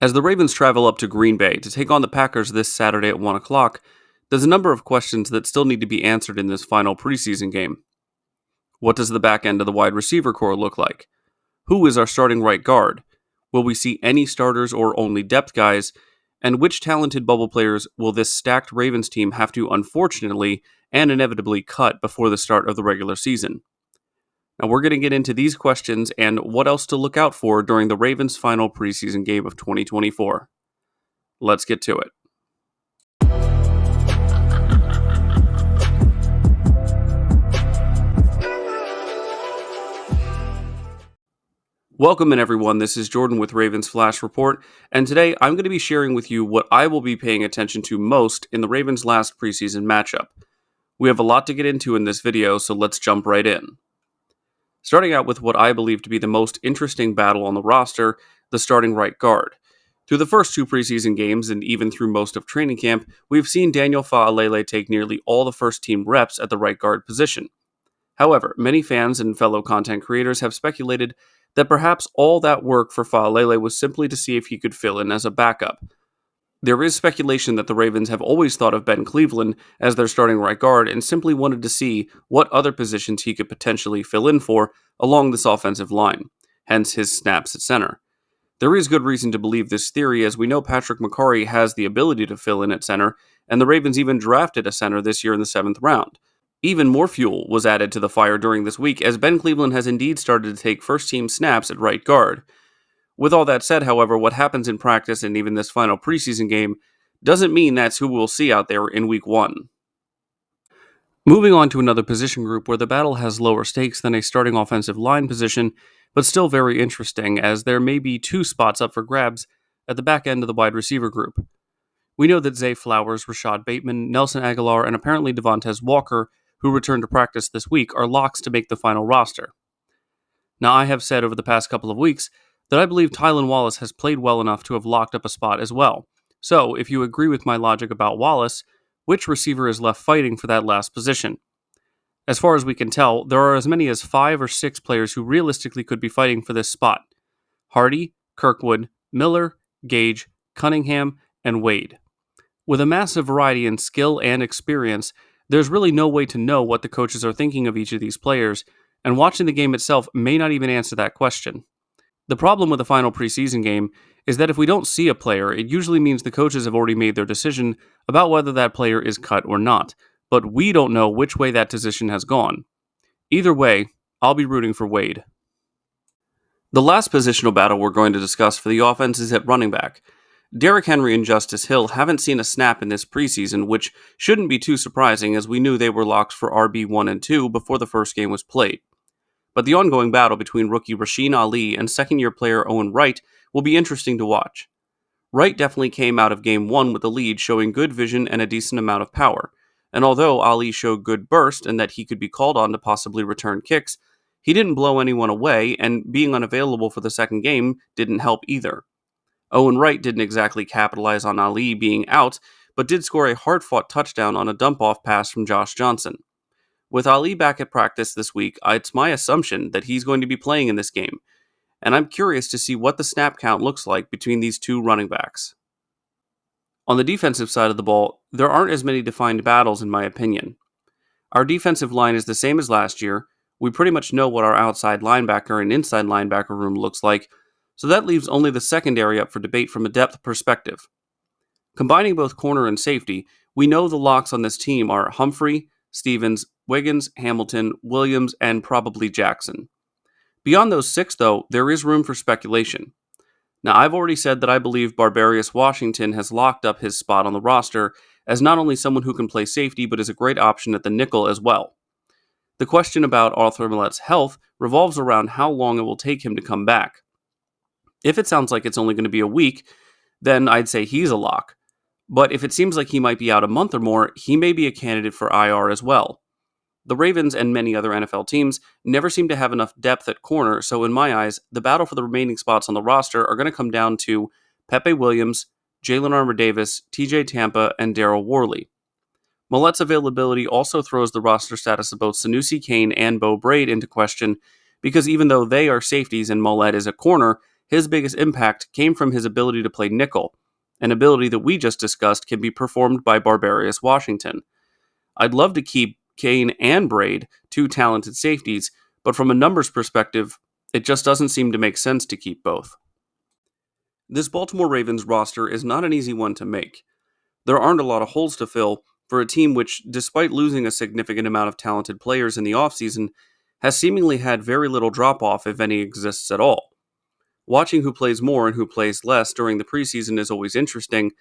As the Ravens travel up to Green Bay to take on the Packers this Saturday at 1 o'clock, there's a number of questions that still need to be answered in this final preseason game. What does the back end of the wide receiver core look like? Who is our starting right guard? Will we see any starters or only depth guys? And which talented bubble players will this stacked Ravens team have to unfortunately and inevitably cut before the start of the regular season? Now we're going to get into these questions and what else to look out for during the Ravens' final preseason game of 2024. Let's get to it. Welcome in everyone, this is Jordan with Ravens Flash Report, and today I'm going to be sharing with you what I will be paying attention to most in the Ravens' last preseason matchup. We have a lot to get into in this video, so let's jump right in. Starting out with what I believe to be the most interesting battle on the roster, the starting right guard. Through the first two preseason games, and even through most of training camp, we've seen Daniel Faalele take nearly all the first team reps at the right guard position. However, many fans and fellow content creators have speculated that perhaps all that work for Faalele was simply to see if he could fill in as a backup. There is speculation that the Ravens have always thought of Ben Cleveland as their starting right guard and simply wanted to see what other positions he could potentially fill in for along this offensive line, hence his snaps at center. There is good reason to believe this theory, as we know Patrick McCarry has the ability to fill in at center, and the Ravens even drafted a center this year in the 7th round. Even more fuel was added to the fire during this week, as Ben Cleveland has indeed started to take first-team snaps at right guard. With all that said, however, what happens in practice and even this final preseason game doesn't mean that's who we'll see out there in Week 1. Moving on to another position group where the battle has lower stakes than a starting offensive line position, but still very interesting, as there may be two spots up for grabs at the back end of the wide receiver group. We know that Zay Flowers, Rashad Bateman, Nelson Aguilar, and apparently Devontae Walker, who returned to practice this week, are locks to make the final roster. Now, I have said over the past couple of weeks that I believe Tylan Wallace has played well enough to have locked up a spot as well. So, if you agree with my logic about Wallace, which receiver is left fighting for that last position? As far as we can tell, there are as many as 5 or 6 players who realistically could be fighting for this spot: Hardy, Kirkwood, Miller, Gage, Cunningham, and Wade. With a massive variety in skill and experience, there's really no way to know what the coaches are thinking of each of these players, and watching the game itself may not even answer that question. The problem with the final preseason game is that if we don't see a player, it usually means the coaches have already made their decision about whether that player is cut or not, but we don't know which way that decision has gone. Either way, I'll be rooting for Wade. The last positional battle we're going to discuss for the offense is at running back. Derrick Henry and Justice Hill haven't seen a snap in this preseason, which shouldn't be too surprising, as we knew they were locks for RB1 and 2 before the first game was played. But the ongoing battle between rookie Rasheen Ali and second-year player Owen Wright will be interesting to watch. Wright definitely came out of Game 1 with the lead, showing good vision and a decent amount of power, and although Ali showed good burst and that he could be called on to possibly return kicks, he didn't blow anyone away, and being unavailable for the second game didn't help either. Owen Wright didn't exactly capitalize on Ali being out, but did score a hard-fought touchdown on a dump-off pass from Josh Johnson. With Ali back at practice this week, it's my assumption that he's going to be playing in this game, and I'm curious to see what the snap count looks like between these two running backs. On the defensive side of the ball, there aren't as many defined battles in my opinion. Our defensive line is the same as last year. We pretty much know what our outside linebacker and inside linebacker room looks like, so that leaves only the secondary up for debate from a depth perspective. Combining both corner and safety, we know the locks on this team are Humphrey, Stevens, Wiggins, Hamilton, Williams, and probably Jackson. Beyond those 6, though, there is room for speculation. Now, I've already said that I believe Barbarius Washington has locked up his spot on the roster as not only someone who can play safety, but is a great option at the nickel as well. The question about Arthur Millet's health revolves around how long it will take him to come back. If it sounds like it's only going to be a week, then I'd say he's a lock. But if it seems like he might be out a month or more, he may be a candidate for IR as well. The Ravens and many other NFL teams never seem to have enough depth at corner, so in my eyes, the battle for the remaining spots on the roster are going to come down to Pepe Williams, Jalen Armour-Davis, TJ Tampa, and Daryl Worley. Millet's availability also throws the roster status of both Sanusi Kane and Bo Braid into question, because even though they are safeties and Millett is a corner, his biggest impact came from his ability to play nickel, an ability that we just discussed can be performed by Barbarius Washington. I'd love to keep Kane and Braid, two talented safeties, but from a numbers perspective, it just doesn't seem to make sense to keep both. This Baltimore Ravens roster is not an easy one to make. There aren't a lot of holes to fill for a team which, despite losing a significant amount of talented players in the offseason, has seemingly had very little drop-off if any exists at all. Watching who plays more and who plays less during the preseason is always interesting,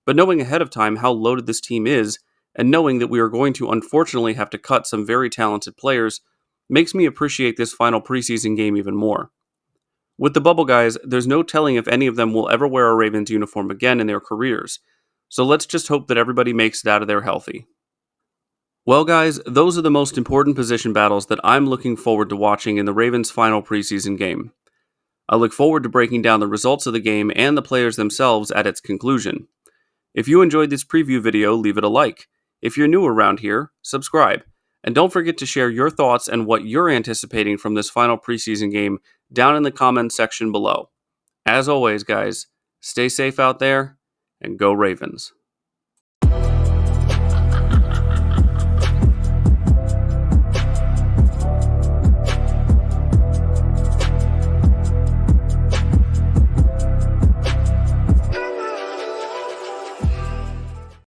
but knowing ahead of time how loaded this team is, and knowing that we are going to unfortunately have to cut some very talented players, makes me appreciate this final preseason game even more. With the bubble guys, there's no telling if any of them will ever wear a Ravens uniform again in their careers, so let's just hope that everybody makes it out of there healthy. Well guys, those are the most important position battles that I'm looking forward to watching in the Ravens' final preseason game. I look forward to breaking down the results of the game and the players themselves at its conclusion. If you enjoyed this preview video, leave it a like. If you're new around here, subscribe. And don't forget to share your thoughts and what you're anticipating from this final preseason game down in the comments section below. As always, guys, stay safe out there, and go Ravens.